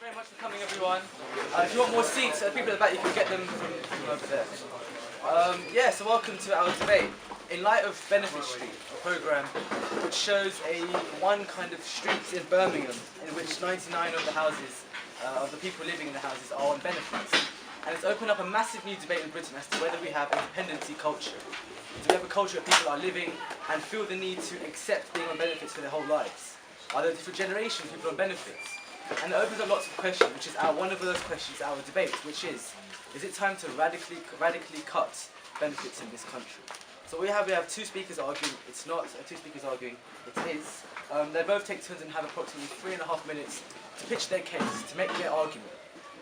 very much for coming, everyone. If you want more seats, people at the back, you can get them from over there. So welcome to our debate. In light of Benefit Street, a programme which shows one kind of streets in Birmingham in which 99 of the houses, of the people living in the houses are on benefits. And it's opened up a massive new debate in Britain as to whether we have a dependency culture. Do we have a culture where people are living and feel the need to accept being on benefits for their whole lives? Are there different generations of people on benefits? And it opens up lots of questions, which is one of those questions, our debate, which is it time to radically cut benefits in this country? So we have two speakers arguing. It's not two speakers arguing, it is. They both take turns and have approximately 3.5 minutes to pitch their case, to make their argument.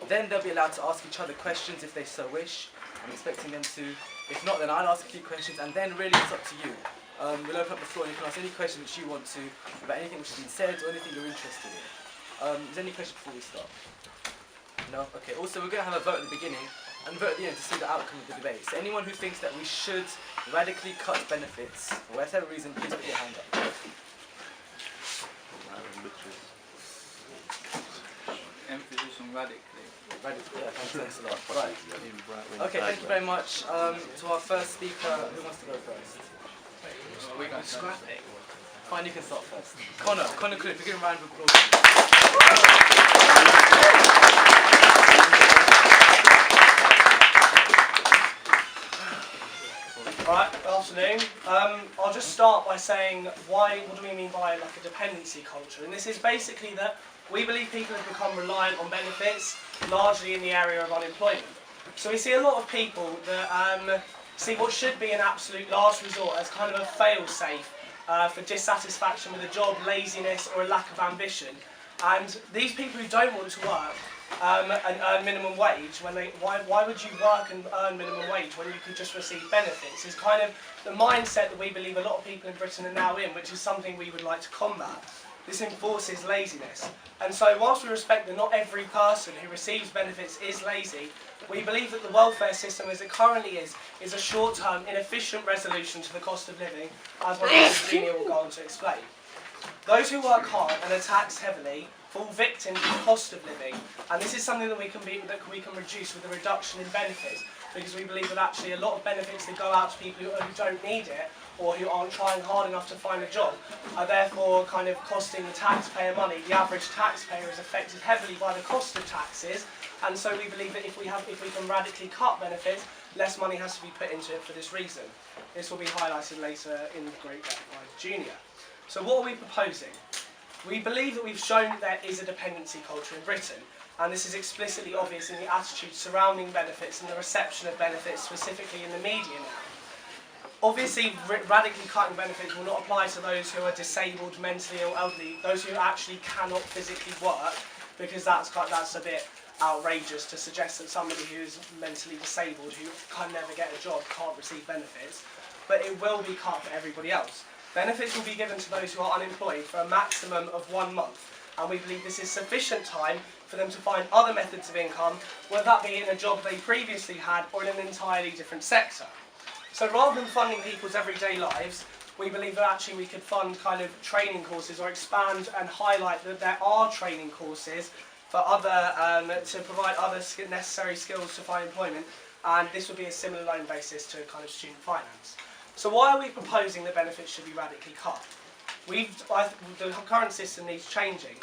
Then they'll be allowed to ask each other questions if they so wish. I'm expecting them to. If not, then I'll ask a few questions, and then really it's up to you. We'll open up the floor and you can ask any question which you want to about anything which has been said or anything you're interested in. Is there any question before we start? No? Okay. Also, we're going to have a vote at the beginning and vote at the end to see the outcome of the debate. So anyone who thinks that we should radically cut benefits, for whatever reason, please put your hand up. Emphasis on radically. Radically, yeah, thanks a lot. Right. Okay, thank you very much. To our first speaker, who wants to go first? We're going to scrap it. Fine, you can start first. Connor Cliff, give him a round of applause. Alright, good afternoon. I'll just start by saying what do we mean by like a dependency culture? And this is basically that we believe people have become reliant on benefits, largely in the area of unemployment. So we see a lot of people that see what should be an absolute last resort as kind of a fail-safe for dissatisfaction with a job, laziness or a lack of ambition. And these people who don't want to work and earn minimum wage, why would you work and earn minimum wage when you could just receive benefits? Is kind of the mindset that we believe a lot of people in Britain are now in, which is something we would like to combat. This enforces laziness. And so whilst we respect that not every person who receives benefits is lazy, we believe that the welfare system as it currently is a short-term, inefficient resolution to the cost of living, as my colleague Junior will go on to explain. Those who work hard and are taxed heavily fall victim to the cost of living, and this is something that we can reduce with a reduction in benefits, because we believe that actually a lot of benefits that go out to people who don't need it or who aren't trying hard enough to find a job are therefore kind of costing the taxpayer money. The average taxpayer is affected heavily by the cost of taxes, and so we believe that if we can radically cut benefits, less money has to be put into it for this reason. This will be highlighted later in the great depth by Junior. So what are we proposing? We believe that we've shown that there is a dependency culture in Britain, and this is explicitly obvious in the attitude surrounding benefits and the reception of benefits, specifically in the media now. Obviously, radically cutting benefits will not apply to those who are disabled, mentally ill, elderly, those who actually cannot physically work, because that's a bit outrageous to suggest that somebody who is mentally disabled, who can never get a job, can't receive benefits. But it will be cut for everybody else. Benefits will be given to those who are unemployed for a maximum of 1 month, and we believe this is sufficient time for them to find other methods of income, whether that be in a job they previously had or in an entirely different sector. So rather than funding people's everyday lives, we believe that actually we could fund kind of training courses or expand and highlight that there are training courses for to provide other necessary skills to find employment, and this would be a similar loan basis to kind of student finance. So why are we proposing that benefits should be radically cut? The current system needs changing.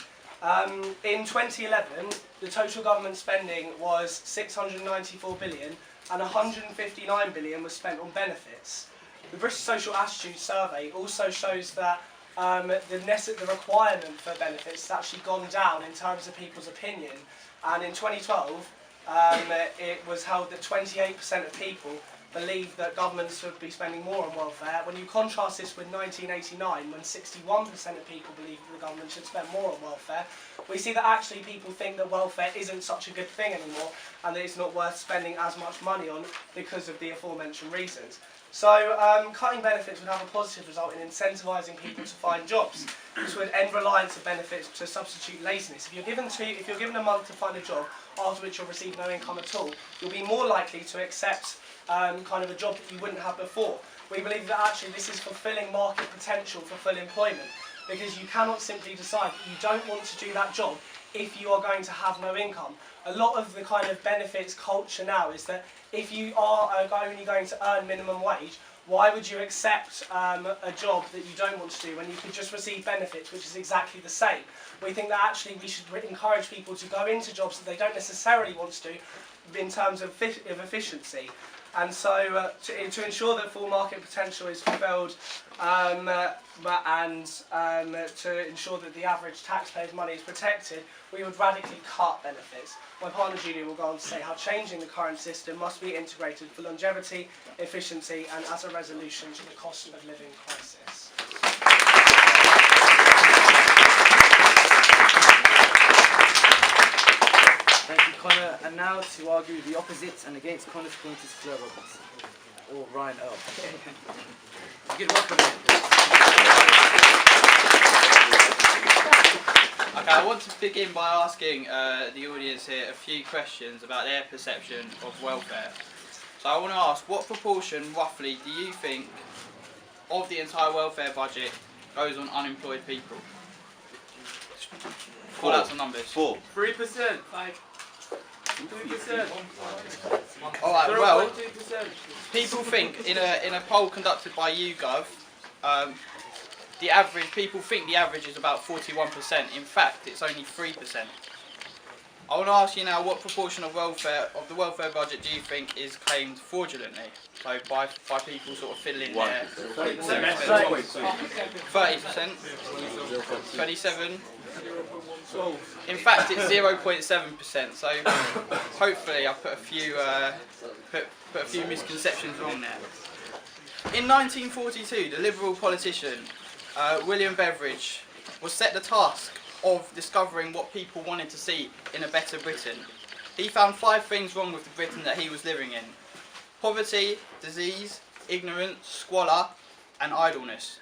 In 2011, the total government spending was 694 billion and 159 billion was spent on benefits. The British Social Attitude Survey also shows that the requirement for benefits has actually gone down in terms of people's opinion, and in 2012 it was held that 28% of people believe that governments should be spending more on welfare. When you contrast this with 1989, when 61% of people believed that the government should spend more on welfare, we see that actually people think that welfare isn't such a good thing anymore, and that it's not worth spending as much money on because of the aforementioned reasons. So cutting benefits would have a positive result in incentivising people to find jobs. This would end reliance of benefits to substitute laziness. If you're given a month to find a job, after which you'll receive no income at all, you'll be more likely to accept kind of a job that you wouldn't have before. We believe that actually this is fulfilling market potential for full employment, because you cannot simply decide that you don't want to do that job if you are going to have no income. A lot of the kind of benefits culture now is that if you are only going to earn minimum wage, why would you accept a job that you don't want to do when you could just receive benefits, which is exactly the same? We think that actually we should encourage people to go into jobs that they don't necessarily want to do in terms of efficiency. And so to ensure that full market potential is fulfilled and to ensure that the average taxpayer's money is protected, we would radically cut benefits. My partner Julia will go on to say how changing the current system must be integrated for longevity, efficiency and as a resolution to the cost of living crisis. Thank you, Connor. And now to argue the opposite and against Connor's point is Fleur Roberts, or Ryan Earl. Good welcome. Okay, I want to begin by asking the audience here a few questions about their perception of welfare. So I want to ask, what proportion, roughly, do you think of the entire welfare budget goes on unemployed people? Call out some numbers. 4. 3%. 5. 2%. Alright, well, 2%. people think in a poll conducted by YouGov, people think the average is about 41%. In fact, it's only 3%. I want to ask you now, what proportion of the welfare budget do you think is claimed fraudulently? So by people sort of fiddling there. 30%. 27%. In fact, it's 0.7%. So hopefully, I put a few misconceptions wrong there. In 1942, the Liberal politician William Beveridge was set the task of discovering what people wanted to see in a better Britain. He found 5 things wrong with the Britain that he was living in: poverty, disease, ignorance, squalor, and idleness.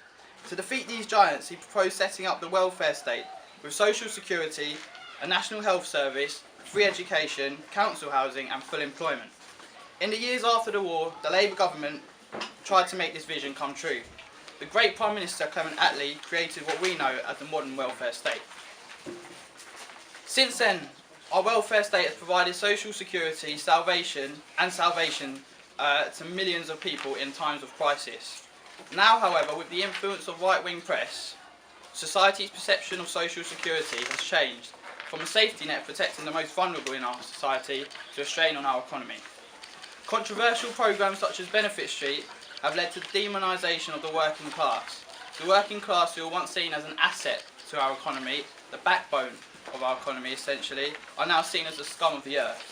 To defeat these giants, he proposed setting up the welfare state with social security, a national health service, free education, council housing, and full employment. In the years after the war, the Labour government tried to make this vision come true. The great Prime Minister Clement Attlee created what we know as the modern welfare state. Since then, our welfare state has provided social security, salvation to millions of people in times of crisis. Now, however, with the influence of right-wing press, society's perception of social security has changed from a safety net protecting the most vulnerable in our society to a strain on our economy. Controversial programmes such as Benefit Street have led to the demonisation of the working class. The working class, who were once seen as an asset to our economy, the backbone of our economy essentially, are now seen as the scum of the earth.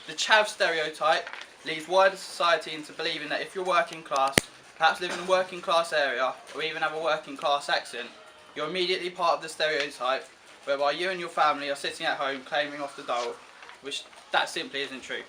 The chav stereotype leads wider society into believing that if you're working class, perhaps live in a working class area, or even have a working class accent, you're immediately part of the stereotype, whereby you and your family are sitting at home claiming off the dole, which that simply isn't true.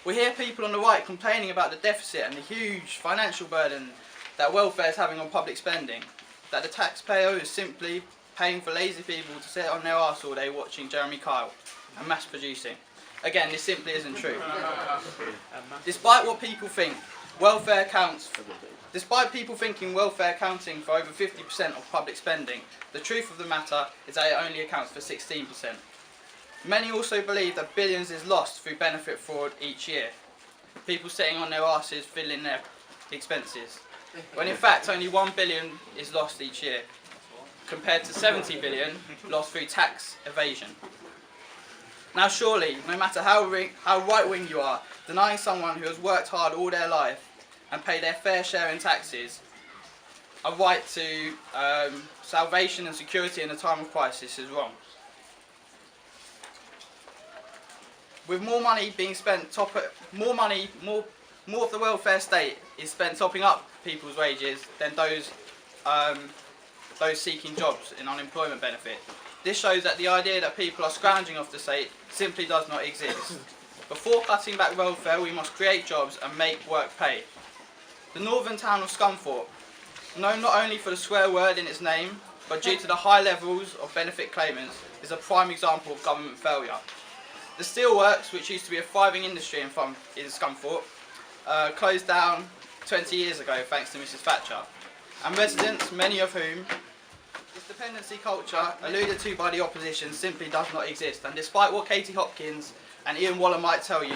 We hear people on the right complaining about the deficit and the huge financial burden that welfare is having on public spending, that the taxpayer is simply paying for lazy people to sit on their arse all day watching Jeremy Kyle and mass producing. Again, this simply isn't true. Despite people thinking welfare accounting for over 50% of public spending, the truth of the matter is that it only accounts for 16%. Many also believe that billions is lost through benefit fraud each year. People sitting on their arses fiddling their expenses, when in fact only 1 billion is lost each year, compared to 70 billion lost through tax evasion. Now surely, no matter how right-wing you are, denying someone who has worked hard all their life and paid their fair share in taxes a right to salvation and security in a time of crisis is wrong. With more money being spent, more of the welfare state is spent topping up people's wages than those seeking jobs in unemployment benefit. This shows that the idea that people are scrounging off the state simply does not exist. Before cutting back welfare, we must create jobs and make work pay. The northern town of Scunthorpe, known not only for the swear word in its name, but due to the high levels of benefit claimants, is a prime example of government failure. The steelworks, which used to be a thriving industry in Scunthorpe, closed down 20 years ago thanks to Mrs Thatcher. And residents, many of whom This dependency culture, alluded to by the opposition, simply does not exist. And despite what Katie Hopkins and Ian Waller might tell you,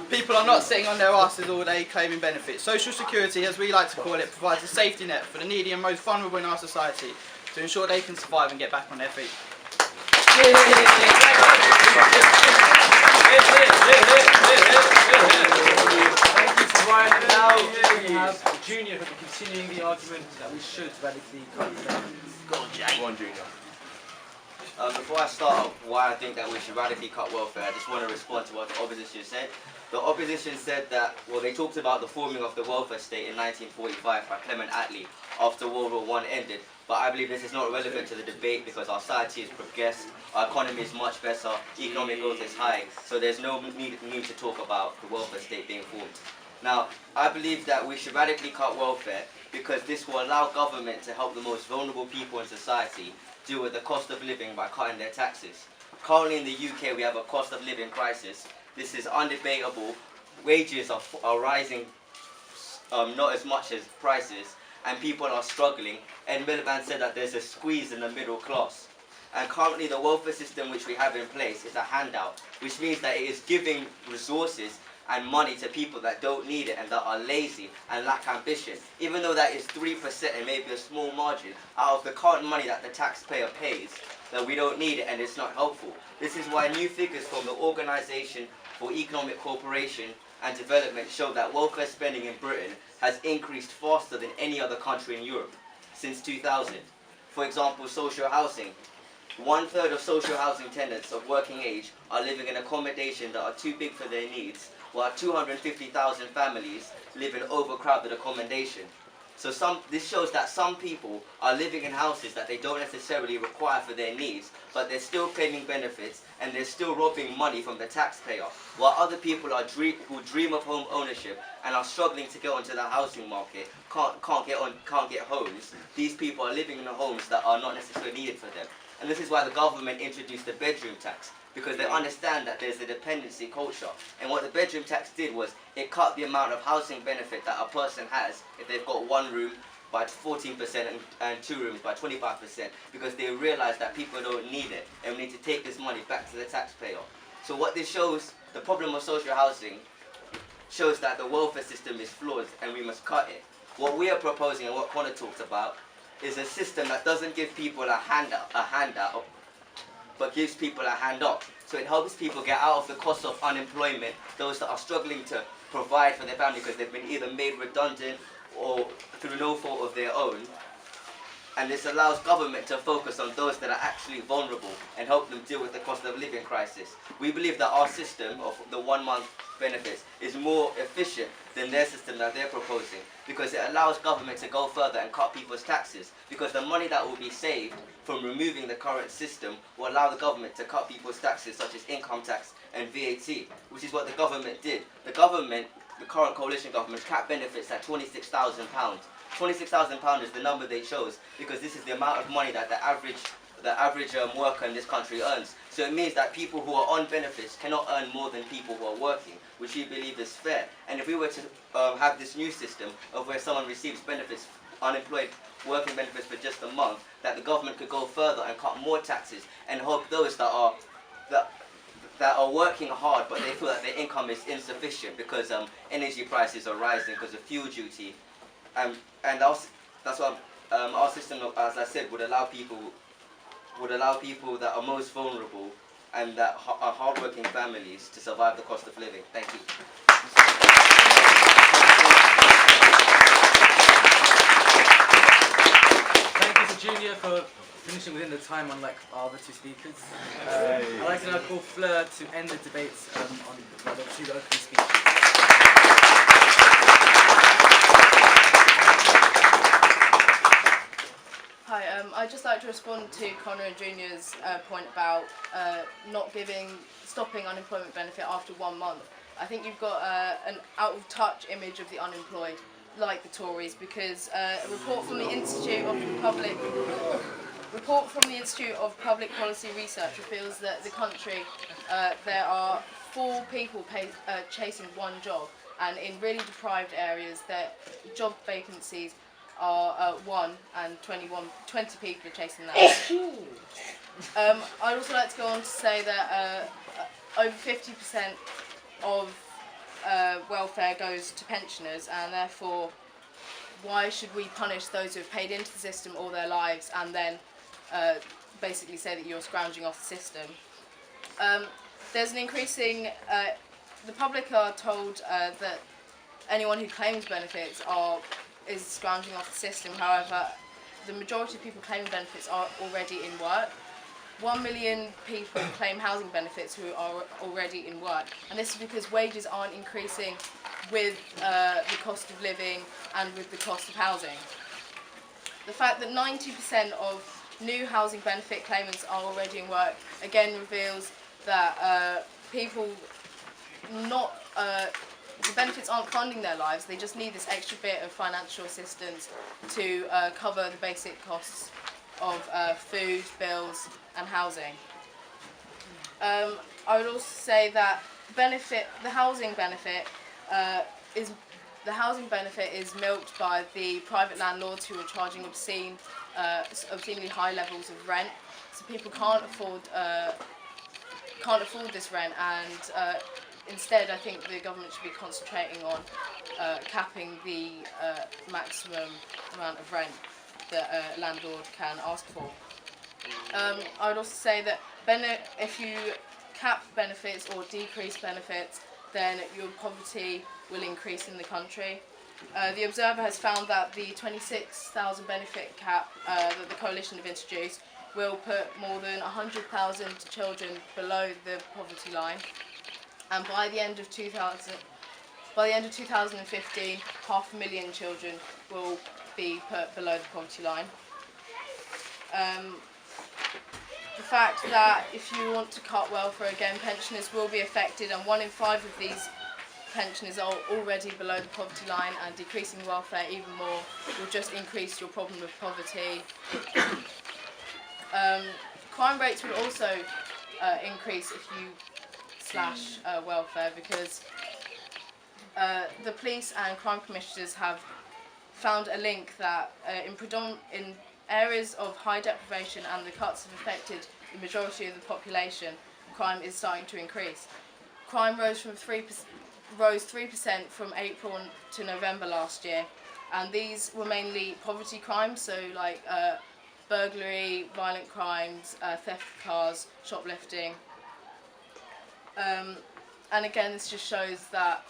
people are not sitting on their asses all day claiming benefits. Social security, as we like to call it, provides a safety net for the needy and most vulnerable in our society to ensure they can survive and get back on their feet. Right now, we have Junior who will be continuing the argument that we should radically cut benefits. Go on, Jay. Go on, Junior. Before I start why I think that we should radically cut welfare, I just want to respond to what the opposition said. The opposition said that, well, they talked about the forming of the welfare state in 1945 by Clement Attlee after World War I ended. But I believe this is not relevant to the debate because our society has progressed, our economy is much better, economic growth is high, so there's no need to talk about the welfare state being formed. Now, I believe that we should radically cut welfare because this will allow government to help the most vulnerable people in society deal with the cost of living by cutting their taxes. Currently in the UK we have a cost of living crisis. This is undebatable. Wages are rising not as much as prices, and people are struggling. And Miliband said that there's a squeeze in the middle class. And currently the welfare system which we have in place is a handout, which means that it is giving resources and money to people that don't need it and that are lazy and lack ambition. Even though that is 3% and maybe a small margin out of the current money that the taxpayer pays, that we don't need it and it's not helpful. This is why new figures from the Organisation for Economic Cooperation and Development show that welfare spending in Britain has increased faster than any other country in Europe since 2000. For example, social housing. 1/3 of social housing tenants of working age are living in accommodation that are too big for their needs, while 250,000 families live in overcrowded accommodation. So this shows that some people are living in houses that they don't necessarily require for their needs, but they're still claiming benefits and they're still robbing money from the taxpayer, while other people who dream of home ownership and are struggling to get onto the housing market can't get homes. These people are living in homes that are not necessarily needed for them. And this is why the government introduced the bedroom tax, because they understand that there's a dependency culture. And what the bedroom tax did was it cut the amount of housing benefit that a person has if they've got one room by 14% and 2 rooms by 25%, because they realize that people don't need it and we need to take this money back to the taxpayer. So what this shows, the problem of social housing, shows that the welfare system is flawed and we must cut it. What we are proposing and what Connor talked about is a system that doesn't give people a handout, but gives people a hand up. So it helps people get out of the cost of unemployment, those that are struggling to provide for their family because they've been either made redundant or through no fault of their own. And this allows government to focus on those that are actually vulnerable and help them deal with the cost of living crisis. We believe that our system of the 1 month benefits is more efficient than their system that they're proposing, because it allows government to go further and cut people's taxes, because the money that will be saved from removing the current system will allow the government to cut people's taxes such as income tax and VAT, which is what the government did. The current coalition government, capped benefits at £26,000. £26,000 is the number they chose because this is the amount of money that the average worker in this country earns. So it means that people who are on benefits cannot earn more than people who are working, which we believe is fair. And if we were to have this new system of where someone receives benefits, unemployed working benefits for just a month, that the government could go further and cut more taxes and help those that are working hard but they feel that their income is insufficient because energy prices are rising because of fuel duty. And that's why our system, as I said, would allow people that are most vulnerable and that are hardworking families to survive the cost of living. Thank you. Thank you to Junior for finishing within the time, unlike our other two speakers. I'd like to now call Fleur to end the debates on the two opening speeches. Hi, I'd just like to respond to Connor and Junior's point about stopping unemployment benefit after 1 month. I think you've got an out of touch image of the unemployed, like the Tories, because a report from the Institute of Public Policy Research reveals that the country there are 4 people chasing one job, and in really deprived areas, that job vacancies are 1 and 20 people are chasing that. I'd also like to go on to say that over 50% of welfare goes to pensioners, and therefore why should we punish those who have paid into the system all their lives and then basically say that you're scrounging off the system? There's an increasing, the public are told that anyone who claims benefits is scrounging off the system. However, the majority of people claiming benefits are already in work. 1 million people claim housing benefits who are already in work, and this is because wages aren't increasing with the cost of living and with the cost of housing. The fact that 90% of new housing benefit claimants are already in work again reveals that people the benefits aren't funding their lives, they just need this extra bit of financial assistance to cover the basic costs of food, bills and housing. I would also say that the housing benefit is milked by the private landlords who are charging obscenely high levels of rent, so people can't afford this rent, and instead I think the government should be concentrating on capping the maximum amount of rent that a landlord can ask for. I would also say that if you cap benefits or decrease benefits, then your poverty will increase in the country. The Observer has found that the 26,000 benefit cap that the coalition have introduced will put more than 100,000 children below the poverty line, and by the end of 2015, 500,000 children will be put below the poverty line. The fact that if you want to cut welfare again, pensioners will be affected, and 1 in 5 of these pensioners are already below the poverty line, and decreasing welfare even more will just increase your problem of poverty. Crime rates will also increase if you slash welfare, because the police and crime commissioners have found a link that in areas of high deprivation and the cuts have affected the majority of the population, crime is starting to increase. Crime rose 3% from April to November last year, and these were mainly poverty crimes, so like burglary, violent crimes, theft of cars, shoplifting. And again, this just shows that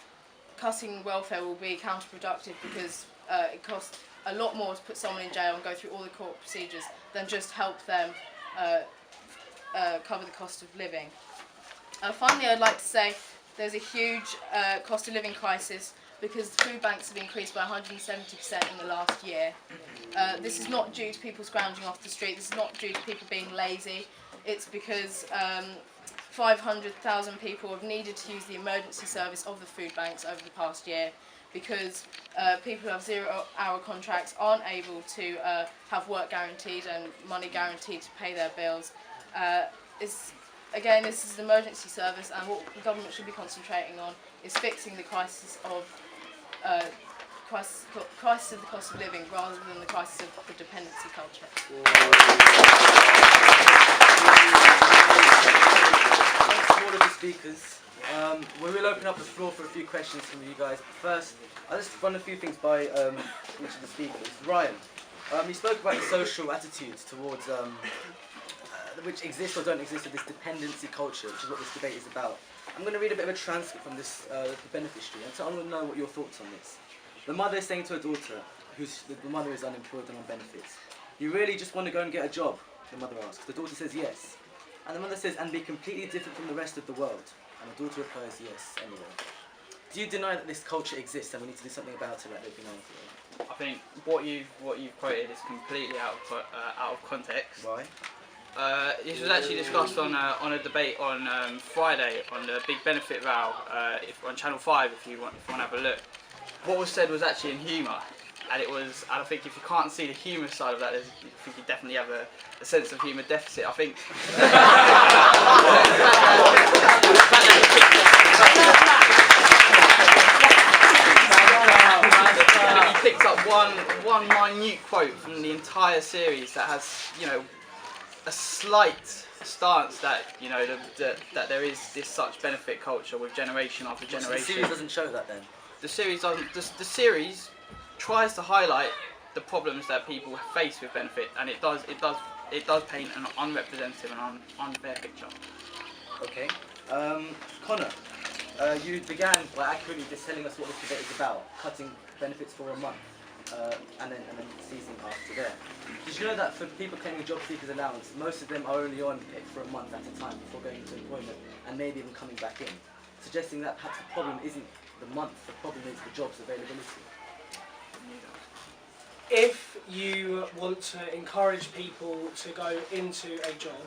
cutting welfare will be counterproductive, because it costs a lot more to put someone in jail and go through all the court procedures than just help them cover the cost of living. Finally, I'd like to say there's a huge cost of living crisis because the food banks have increased by 170% in the last year. This is not due to people scrounging off the street, this is not due to people being lazy, it's because 500,000 people have needed to use the emergency service of the food banks over the past year, because people who have 0-hour contracts aren't able to have work guaranteed and money guaranteed to pay their bills. Again, this is an emergency service, and what the government should be concentrating on is fixing the crisis of the cost of living, rather than the crisis of the dependency culture. Thanks to all of the speakers. We will open up the floor for a few questions from you guys. First, I'll just run a few things by each of the speakers. Ryan, you spoke about the social attitudes towards which exist or don't exist of this dependency culture, which is what this debate is about. I'm going to read a bit of a transcript from this the benefit stream, and so I want to know what your thoughts on this. The mother is saying to her daughter, the mother is unemployed and on benefits, "You really just want to go and get a job?" The mother asks. The daughter says yes. And the mother says, "And be completely different from the rest of the world?" And the daughter replies, "Yes, anyway." Do you deny that this culture exists and we need to do something about it, like they've been arguing? I think what you've quoted is completely out of context. Why? This was actually discussed on a debate on Friday on the big benefit row on Channel 5. If you want to have a look, what was said was actually in humour, and it was. And I think if you can't see the humour side of that, I think you definitely have a sense of humour deficit. I think. He picked up one minute quote from the entire series that has, you know, a slight stance that, you know, that there is this such benefit culture with generation after generation. The series doesn't show that then. The series doesn't. The series tries to highlight the problems that people face with benefit, and it does paint an unrepresentative and unfair picture. Okay. Connor, you began by accurately just telling us what this debate is about, cutting benefits for a month, and then ceasing after there. Did you know that for people claiming job seekers allowance, most of them are only on it for a month at a time before going into employment and maybe even coming back in, suggesting that perhaps the problem isn't the month, the problem is the job's availability. If you want to encourage people to go into a job,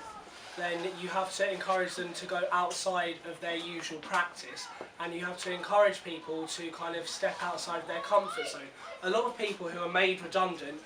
then you have to encourage them to go outside of their usual practice, and you have to encourage people to kind of step outside their comfort zone. A lot of people who are made redundant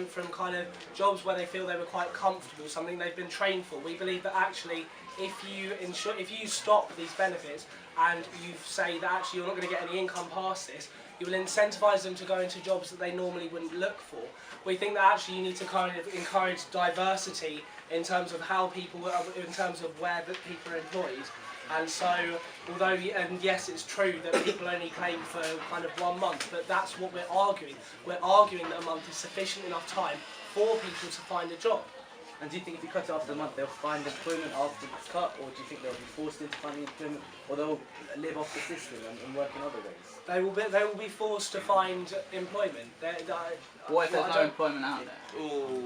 from kind of jobs where they feel they were quite comfortable, something they've been trained for. We believe that actually if you stop these benefits and you say that actually you're not going to get any income past this, you will incentivise them to go into jobs that they normally wouldn't look for. We think that actually you need to kind of encourage diversity in terms of how people, in terms of where the people are employed. And so, although, and yes, it's true that people only claim for kind of 1 month, but that's what we're arguing. We're arguing that a month is sufficient enough time for people to find a job. And do you think if you cut it after the month, they'll find employment after it's cut, or do you think they'll be forced into finding employment, or they'll live off the system and work in other ways? They will be forced to find employment. What if there's no employment out there?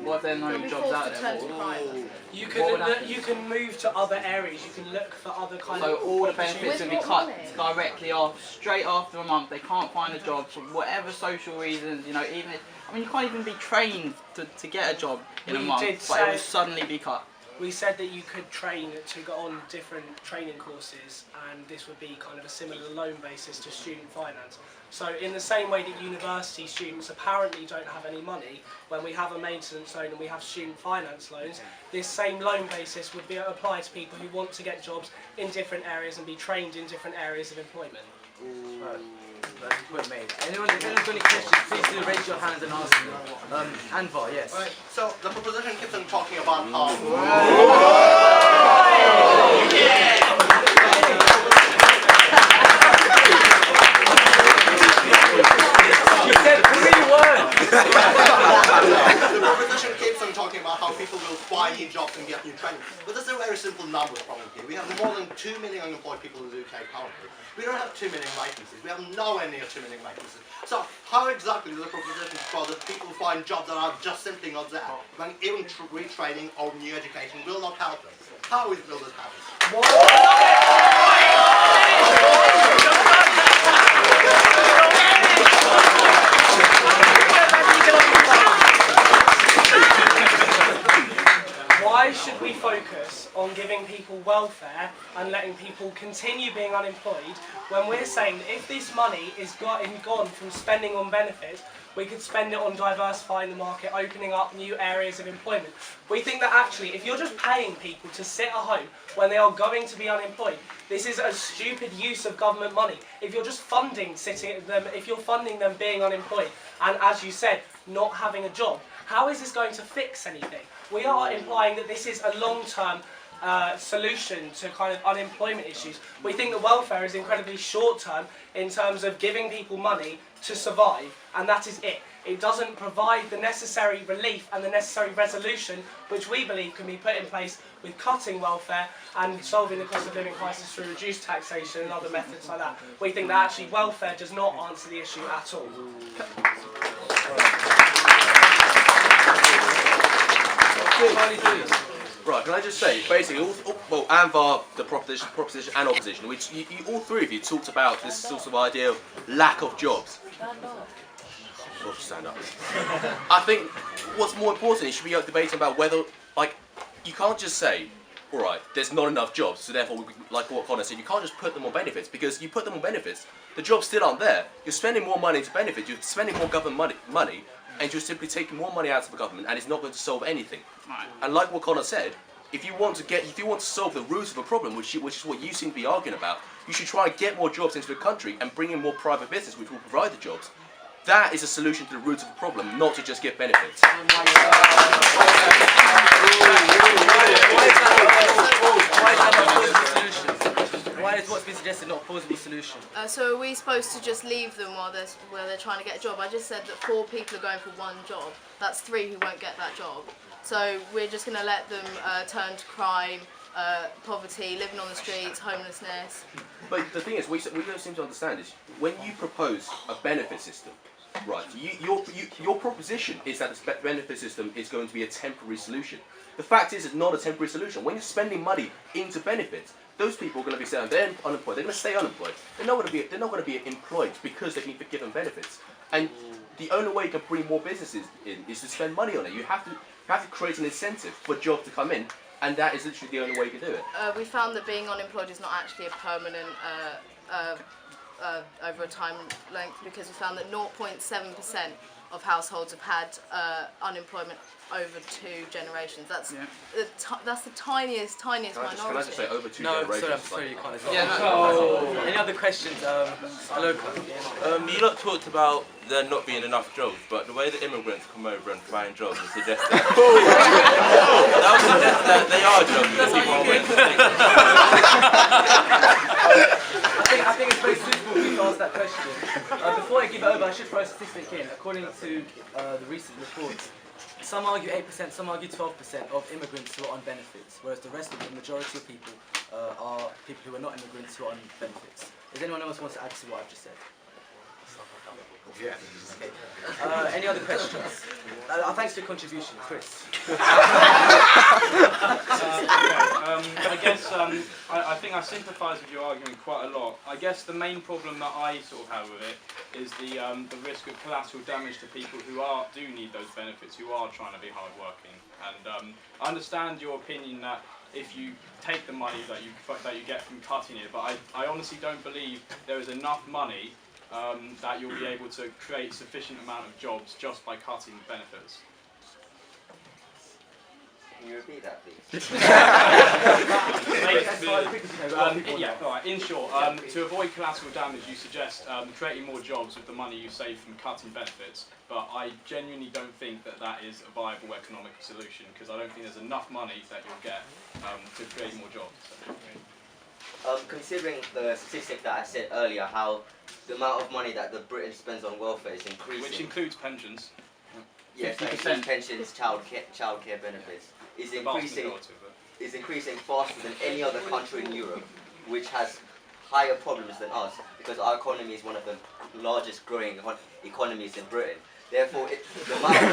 What if there's no jobs out there? You can move to other areas. You can look for other kind of. So all the benefits will be cut directly off, straight after a month. They can't find a job for whatever social reasons. You know, even if, I mean, you can't even be trained to get a job in a month, but it will suddenly be cut. We said that you could train to go on different training courses, and this would be kind of a similar loan basis to student finance. So in the same way that university students apparently don't have any money, when we have a maintenance loan and we have student finance loans, this same loan basis would be applied to people who want to get jobs in different areas and be trained in different areas of employment. That's a point made. If anyone's got any questions, please do raise your hands and ask them. Anvar, yes. Right. So the proposition keeps on talking about how. You said 3 words! The proposition keeps on talking about how people will find new jobs and get new training. But there's a very simple number problem here. We have more than 2 million unemployed people in the UK currently. We don't have 2 million vacancies. We have nowhere near 2 million vacancies. So how exactly does the proposition show that people find jobs that are just simply not there, when even retraining or new education will not help them? How will this happen? Why should we focus on giving people welfare and letting people continue being unemployed when we're saying that if this money is gone from spending on benefits, we could spend it on diversifying the market, opening up new areas of employment. We think that actually, if you're just paying people to sit at home when they are going to be unemployed, this is a stupid use of government money. If you're just funding them being unemployed, and as you said, not having a job, how is this going to fix anything? We are implying that this is a long-term solution to kind of unemployment issues. We think that welfare is incredibly short-term in terms of giving people money to survive, and that is it. It doesn't provide the necessary relief and the necessary resolution which we believe can be put in place with cutting welfare and solving the cost of living crisis through reduced taxation and other methods like that. We think that actually welfare does not answer the issue at all. Right, can I just say, basically, well, Anvar, the proposition and opposition, which you, all three of you talked about this sort of idea of lack of jobs. Well, stand up. I think what's more important is should be debating about whether, like, you can't just say, all right, there's not enough jobs, so therefore, like what Connor said, you can't just put them on benefits, because you put them on benefits, the jobs still aren't there. You're spending more money to benefit, you're spending more government money, and you're simply taking more money out of the government, and it's not going to solve anything. Right. And like what Connor said, if you want to solve the root of a problem, which is what you seem to be arguing about, you should try and get more jobs into the country and bring in more private business, which will provide the jobs. That is a solution to the root of the problem, not to just give benefits. Why is what's been suggested not a plausible solution? So are we supposed to just leave them while they're trying to get a job? I just said that 4 people are going for 1 job. That's 3 who won't get that job. So we're just going to let them turn to crime, poverty, living on the streets, homelessness. But the thing is, we don't seem to understand is when you propose a benefit system, right? Your proposition is that the benefit system is going to be a temporary solution. The fact is, it's not a temporary solution. When you're spending money into benefits, those people are going to be saying they're unemployed. They're going to stay unemployed. They're not going to be employed because they've been given benefits. And the only way you can bring more businesses in is to spend money on it. You have to create an incentive for jobs to come in, and that is literally the only way you can do it. We found that being unemployed is not actually a permanent over a time length, because we found that 0.7% of households have had unemployment over 2 generations. That's the tiniest minority. Can I just say over 2 No, generations? sorry, I'm sorry, you can't as well. Yeah, Any other questions? Hello. You lot talked about there not being enough jobs, but the way the immigrants come over and find jobs would suggest that that would suggest that they are jobs that people are willing to take. I think it's very suitable for you to ask that question. Before I give it over, I should throw a statistic in. According to the recent reports, some argue 8%, some argue 12% of immigrants who are on benefits, whereas the rest of the majority of people are people who are not immigrants who are on benefits. Does anyone else want to add to what I've just said? Yeah. Okay. Any other questions? Thanks for your contribution, Chris. I think I sympathise with your argument quite a lot. I guess the main problem that I sort of have with it is the risk of collateral damage to people who do need those benefits, who are trying to be hardworking. And I understand your opinion that if you take the money that you get from cutting it, but I honestly don't believe there is enough money that you'll be able to create sufficient amount of jobs just by cutting benefits. Can you repeat that, please? In short, to avoid collateral damage, you suggest creating more jobs with the money you save from cutting benefits, but I genuinely don't think that is a viable economic solution, because I don't think there's enough money that you'll get to create more jobs. Considering the statistic that I said earlier, how the amount of money that the Britain spends on welfare is increasing. Which includes pensions. Yes, that includes pensions, childcare benefits. Is increasing faster than any other country in Europe, which has higher problems than us, because our economy is one of the largest growing economies in Britain. Therefore, the amount of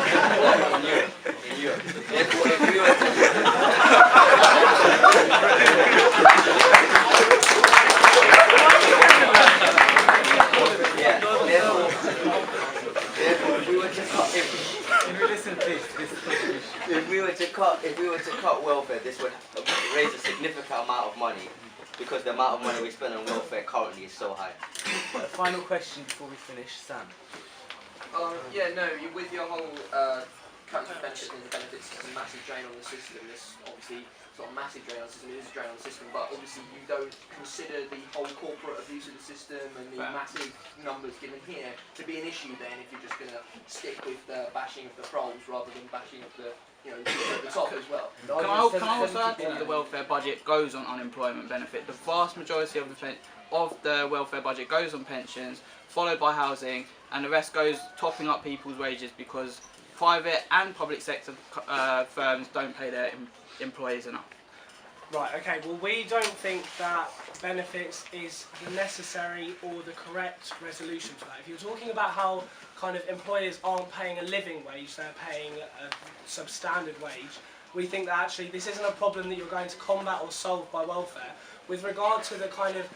in Europe. Therefore, if we were if we were to cut welfare, this would raise a significant amount of money, because the amount of money we spend on welfare currently is so high. Final question before we finish, Sam. With your whole cutting the benefits and the benefits is a massive drain on the system. This obviously it's not a massive drain on the system, it is a drain on the system, but obviously you don't consider the whole corporate abuse of the system and the massive numbers given here to be an issue then, if you're just going to stick with the bashing of the proles rather than bashing of the the top as well. Can I also add that the welfare budget goes on unemployment benefit? The vast majority of the welfare budget goes on pensions, followed by housing, and the rest goes topping up people's wages, because private and public sector firms don't pay their employees enough. Right, okay, well we don't think that benefits is the necessary or the correct resolution for that. If you're talking about how kind of employers aren't paying a living wage, they're paying a substandard wage, we think that actually this isn't a problem that you're going to combat or solve by welfare. With regard to the kind of,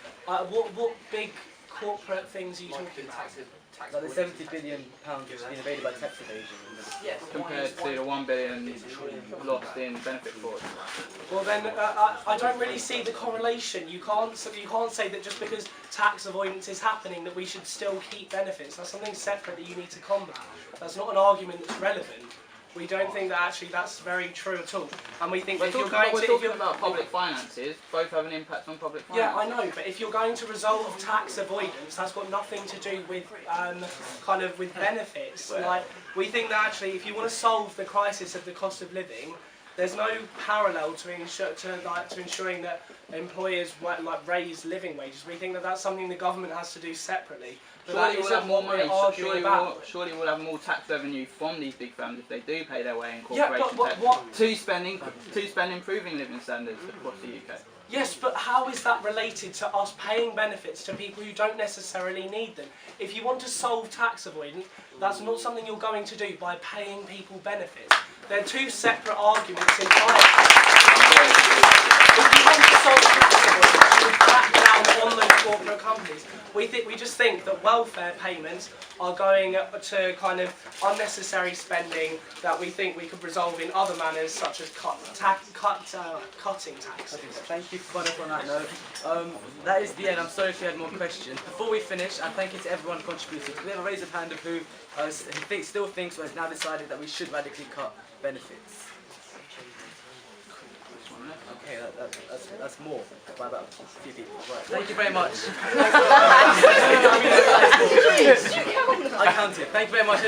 what big corporate things are you talking about? Like the £70 billion which has been evaded by tax evasion. Yes. Compared to the £1 billion lost in benefit fraud. Well then, I don't really see the correlation. You can't say that just because tax avoidance is happening that we should still keep benefits. That's something separate that you need to combat. That's not an argument that's relevant. We don't think that actually that's very true at all. And we think We're if you're talking, going we're to... talking about public finances. Both have an impact on public Yeah, finances. I know, but if you're going to resolve tax avoidance, that's got nothing to do with kind of with benefits. Like, we think that actually, if you want to solve the crisis of the cost of living, there's no parallel to ensuring that employers raise living wages. We think that that's something the government has to do separately. But Surely that we'll isn't have more what money. we're arguing about. Surely we'll have more tax revenue from these big firms if they do pay their way in Yeah, corporation but tax what? to spend improving living standards across the UK. Yes, but how is that related to us paying benefits to people who don't necessarily need them? If you want to solve tax avoidance, that's not something you're going to do by paying people benefits. They're two separate arguments entirely. If you want to solve tax avoidance, you would crack down on those corporate companies. We just think that welfare payments are going to kind of unnecessary spending that we think we could resolve in other manners, such as cutting taxes. Thank you for on that note. That is the end. I'm sorry if you had more questions. Before we finish, and thank you to everyone who contributed. Can we have a raise of hand of who still thinks or has now decided that we should radically cut benefits? Okay, that's more by about a few people. Right. Thank you very much. I counted. Thank you very much.